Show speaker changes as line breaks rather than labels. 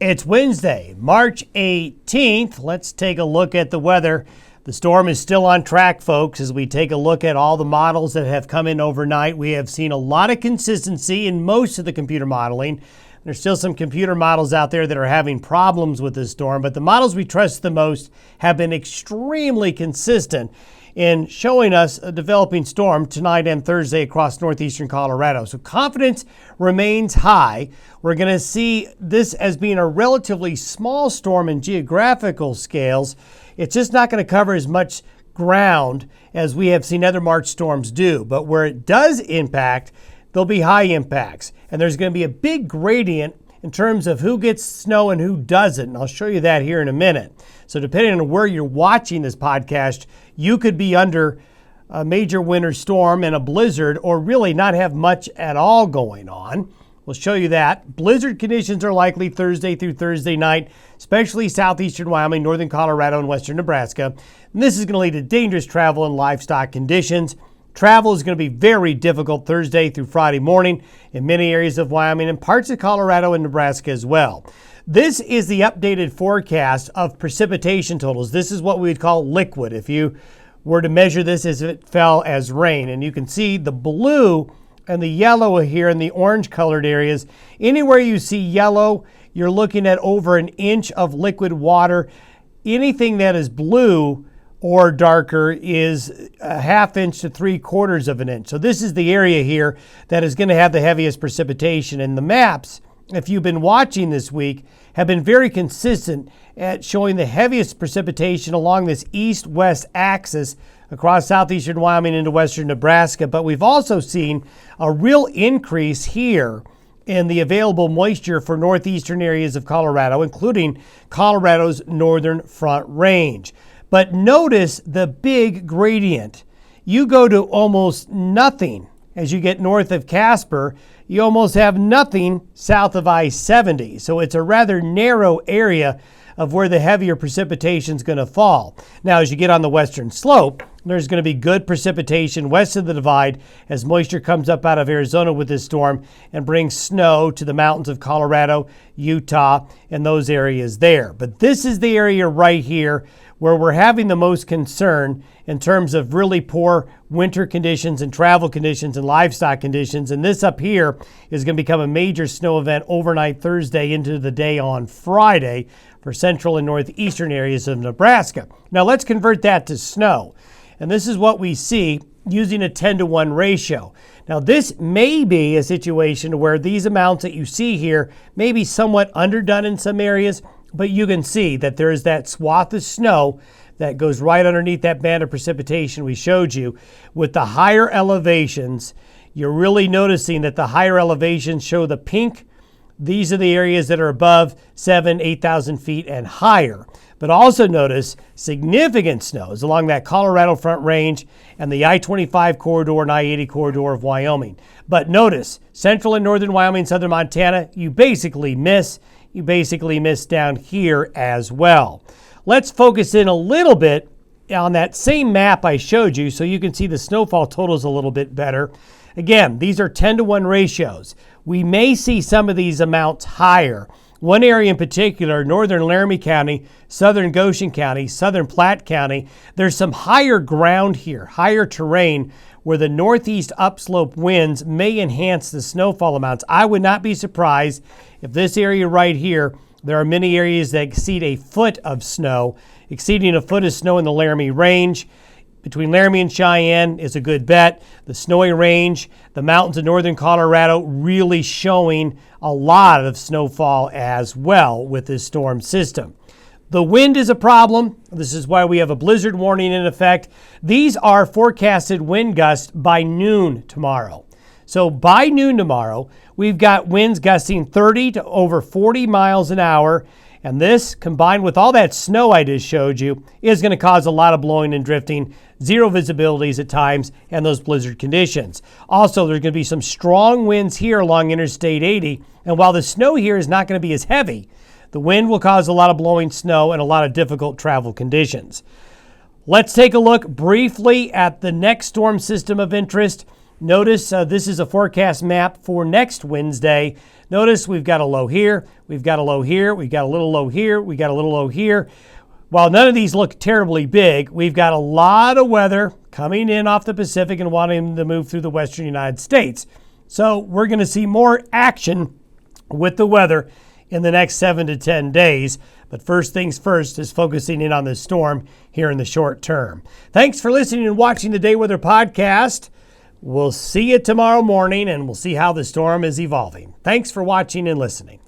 It's Wednesday, March 18th. Let's take a look at the weather. The storm is still on track, folks. As we take a look at all the models that have come in overnight, we have seen a lot of consistency in most of the computer modeling. There's still some computer models out there that are having problems with this storm, but the models we trust the most have been extremely consistent in showing us a developing storm tonight and Thursday across northeastern Colorado. So confidence remains high. We're going to see this as being a relatively small storm in geographical scales. It's just not going to cover as much ground as we have seen other March storms do. But where it does impact, there'll be high impacts. And there's going to be a big gradient in terms of who gets snow and who doesn't. And I'll show you that here in a minute. So depending on where you're watching this podcast, you could be under a major winter storm and a blizzard, or really not have much at all going on. We'll show you that. Blizzard conditions are likely Thursday through Thursday night, especially southeastern Wyoming, northern Colorado, and western Nebraska. And this is going to lead to dangerous travel and livestock conditions. Travel is going to be very difficult Thursday through Friday morning in many areas of Wyoming and parts of Colorado and Nebraska as well. This is the updated forecast of precipitation totals. This is what we would call liquid if you were to measure this as if it fell as rain. And you can see the blue and the yellow here in the orange colored areas. Anywhere you see yellow, you're looking at over an inch of liquid water. Anything that is blue or darker is a half inch to 3/4 of an inch. So this is the area here that is going to have the heaviest precipitation. And the maps, if you've been watching this week, have been very consistent at showing the heaviest precipitation along this east-west axis across southeastern Wyoming into western Nebraska. But we've also seen a real increase here in the available moisture for northeastern areas of Colorado, including Colorado's northern Front Range. But notice the big gradient. You go to almost nothing as you get north of Casper. You almost have nothing south of I-70. So it's a rather narrow area of where the heavier precipitation is going to fall. Now, as you get on the western slope, there's going to be good precipitation west of the divide as moisture comes up out of Arizona with this storm and brings snow to the mountains of Colorado, Utah, and those areas there. But this is the area right here where we're having the most concern in terms of really poor winter conditions and travel conditions and livestock conditions. And this up here is going to become a major snow event overnight Thursday into the day on Friday for central and northeastern areas of Nebraska. Now let's convert that to snow. And this is what we see using a 10-to-1 ratio. Now this may be a situation where these amounts that you see here may be somewhat underdone in some areas, but you can see that there is that swath of snow that goes right underneath that band of precipitation we showed you. With the higher elevations, you're really noticing that the higher elevations show the pink. These are the areas that are above 8,000 feet and higher. But also notice significant snows along that Colorado Front Range and the I-25 corridor and I-80 corridor of Wyoming. But notice, central and northern Wyoming, southern Montana, you basically miss. You basically miss down here as well. Let's focus in a little bit on that same map I showed you so you can see the snowfall totals a little bit better. Again, these are 10-to-1 ratios. We may see some of these amounts higher. One area in particular, northern Laramie County, southern Goshen County, southern Platte County, there's some higher ground here, higher terrain, where the northeast upslope winds may enhance the snowfall amounts. I would not be surprised if this area right here, there are many areas that exceed a foot of snow. Exceeding a foot of snow in the Laramie Range between Laramie and Cheyenne is a good bet. The Snowy Range, the mountains of northern Colorado really showing a lot of snowfall as well with this storm system. The wind is a problem. This is why we have a blizzard warning in effect. These are forecasted wind gusts by noon tomorrow. So by noon tomorrow, we've got winds gusting 30 to over 40 miles an hour. And this, combined with all that snow I just showed you, is going to cause a lot of blowing and drifting, zero visibilities at times, and those blizzard conditions. Also, there's going to be some strong winds here along Interstate 80. And while the snow here is not going to be as heavy, the wind will cause a lot of blowing snow and a lot of difficult travel conditions. Let's take a look briefly at the next storm system of interest. Notice this is a forecast map for next Wednesday. Notice we've got a low here, we've got a low here, we've got a little low here, we got a little low here. While none of these look terribly big, we've got a lot of weather coming in off the Pacific and wanting to move through the western United States. So we're going to see more action with the weather in the next 7 to 10 days. But first things first is focusing in on this storm here in the short term. Thanks for listening and watching the Day Weather Podcast. We'll see you tomorrow morning, and we'll see how the storm is evolving. Thanks for watching and listening.